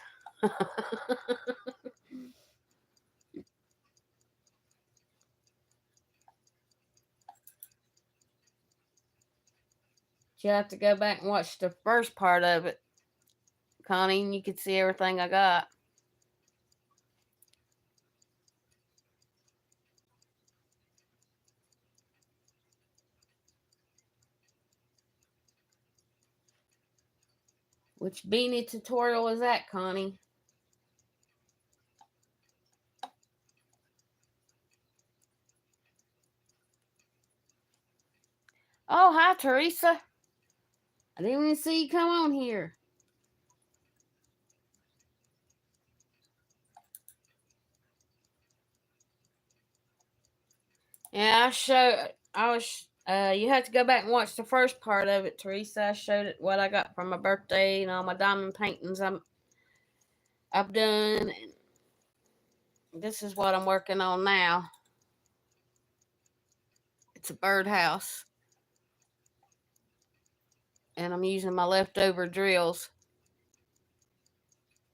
You have to go back and watch the first part of it, Connie, and you can see everything I got. Which beanie tutorial is that, Connie? Oh, hi, Teresa. I didn't even see you come on here. Yeah, you have to go back and watch the first part of it, Teresa. I showed it what I got for my birthday and all my diamond paintings I've done. And this is what I'm working on now. It's a birdhouse. And I'm using my leftover drills.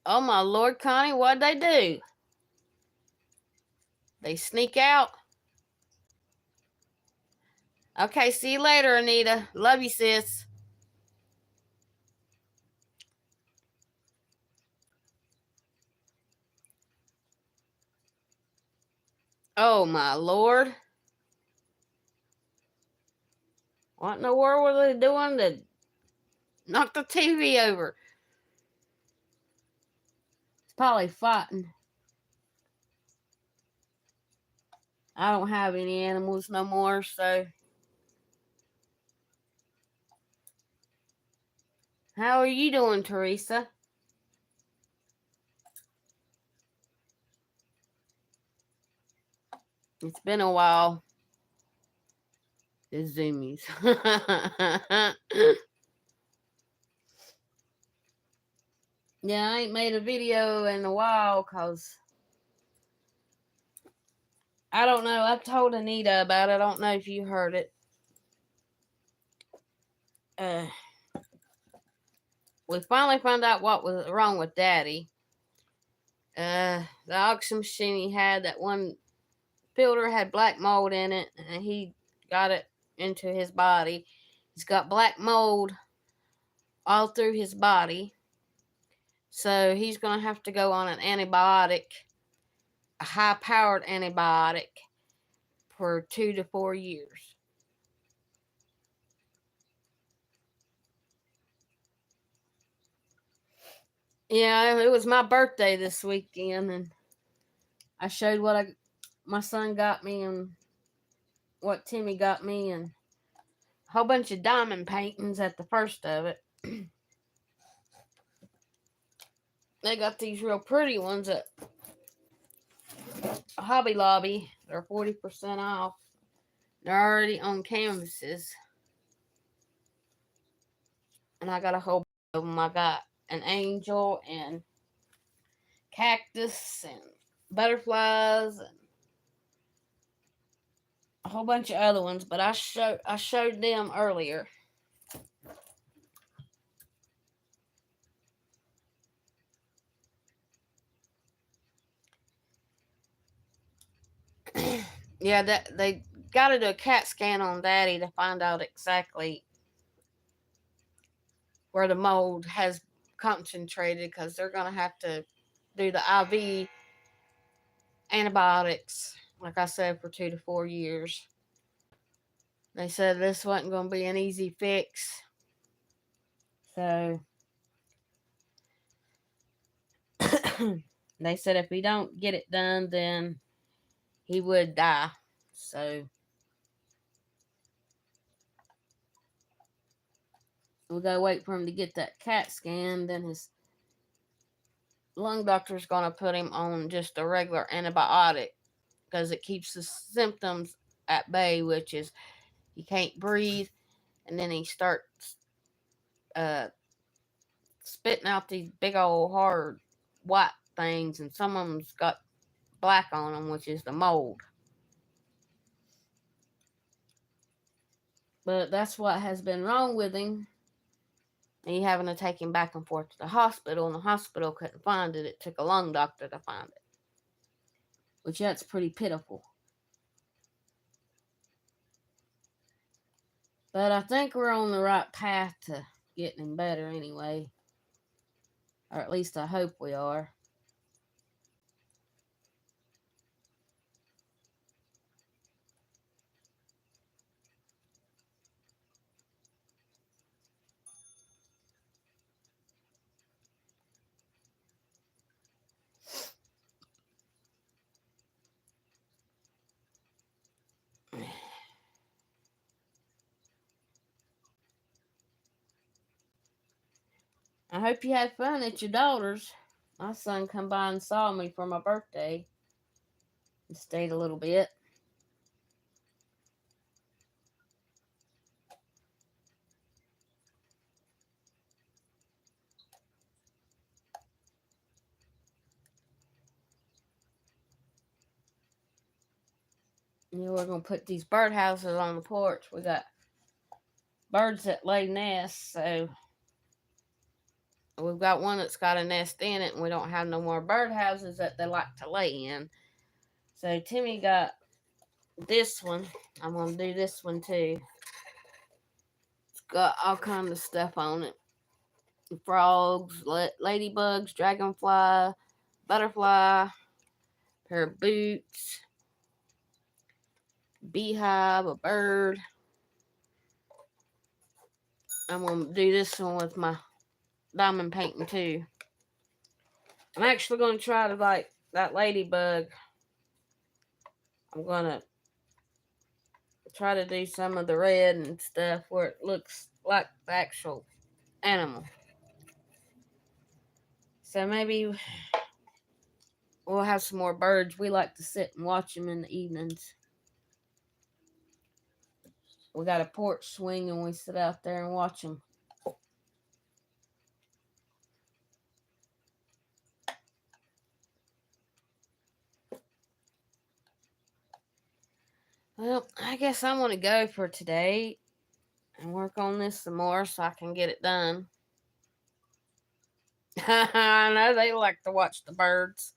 Oh my Lord, Connie, what'd they do? They sneak out? Okay, see you later, Anita. Love you, sis. Oh my Lord. What in the world were they doing to knock the TV over? It's probably fighting. I don't have any animals no more, so. How are you doing, Teresa? It's been a while. The zoomies. Yeah, I ain't made a video in a while because I don't know. I told Anita about it. I don't know if you heard it. We finally found out what was wrong with Daddy. The oxygen machine he had, that one filter had black mold in it, and he got it into his body. He's got black mold all through his body. So he's going to have to go on an antibiotic, a high-powered antibiotic, for 2 to 4 years. Yeah, it was my birthday this weekend, and I showed what my son got me and what Timmy got me, and a whole bunch of diamond paintings at the first of it. They got these real pretty ones at Hobby Lobby. They're 40% off. They're already on canvases. And I got a whole bunch of them. I got an angel and cactus and butterflies and a whole bunch of other ones, but I showed them earlier. Yeah, that they got to do a CAT scan on Daddy to find out exactly where the mold has concentrated, because they're going to have to do the IV antibiotics, like I said, for 2 to 4 years. They said this wasn't going to be an easy fix. So they said if he don't get it done, then he would die. So we gotta wait for him to get that CAT scan. Then his lung doctor's gonna put him on just a regular antibiotic, because it keeps the symptoms at bay, which is he can't breathe, and then he starts spitting out these big old hard white things, and some of them's got black on them, which is the mold. But that's what has been wrong with him. And you having to take him back and forth to the hospital, and the hospital couldn't find it. It took a lung doctor to find it, which that's pretty pitiful. But I think we're on the right path to getting him better anyway. Or at least I hope we are. I hope you had fun at your daughter's. My son come by and saw me for my birthday and stayed a little bit. Yeah, we're going to put these birdhouses on the porch. We got birds that lay nests, so we've got one that's got a nest in it, and we don't have no more birdhouses that they like to lay in. So Timmy got this one. I'm going to do this one too. It's got all kinds of stuff on it. Frogs, ladybugs, dragonfly, butterfly, pair of boots, beehive, a bird. I'm going to do this one with my diamond painting too. I'm actually going to try to, like, that ladybug. I'm going to try to do some of the red and stuff where it looks like the actual animal. So maybe we'll have some more birds. We like to sit and watch them in the evenings. We got a porch swing, and we sit out there and watch them. Well, I guess I'm going to go for today and work on this some more so I can get it done. I know they like to watch the birds.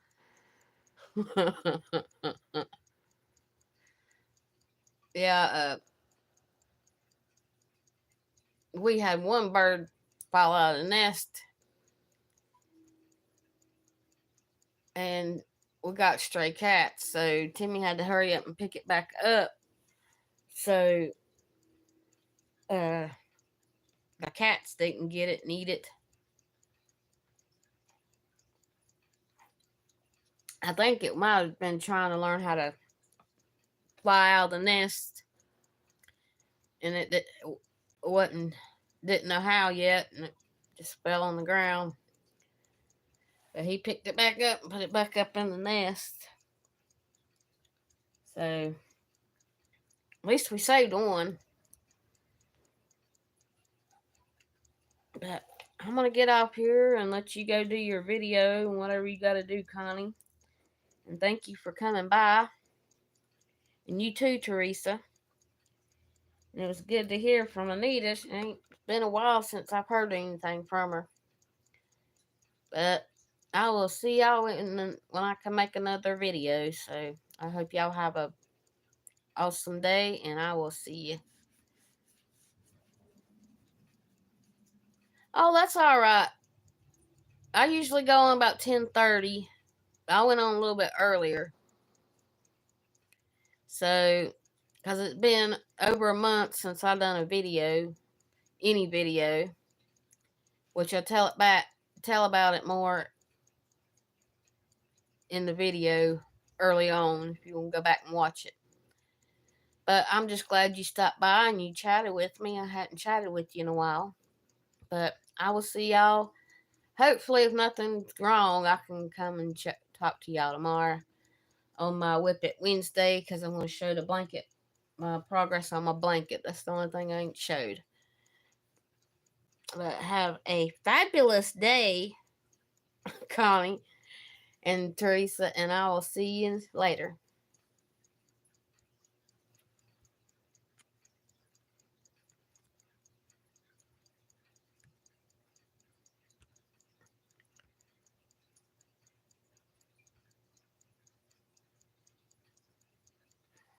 Yeah, we had one bird fall out of the nest, and we got stray cats, so Timmy had to hurry up and pick it back up. So the cats didn't get it and eat it. I think it might have been trying to learn how to fly out of the nest, and it didn't know how yet, and it just fell on the ground. But he picked it back up and put it back up in the nest. So at least we saved one. But I'm gonna get off here and let you go do your video and whatever you gotta do, Connie. And thank you for coming by. And you too, Teresa. And it was good to hear from Anita. It's been a while since I've heard anything from her. But I will see y'all when I can make another video. So I hope y'all have a awesome day, and I will see you. Oh, that's all right. I usually go on about 10:30. I went on a little bit earlier. So, because it's been over a month since I've done a video, any video, which I'll tell about it more in the video early on if you want to go back and watch it. But I'm just glad you stopped by and you chatted with me. I hadn't chatted with you in a while. But I will see y'all. Hopefully, if nothing's wrong, I can come and talk to y'all tomorrow on my Whip It Wednesday, because I'm going to show the blanket, my progress on my blanket. That's the only thing I ain't showed. But have a fabulous day, Connie and Teresa, and I will see you later.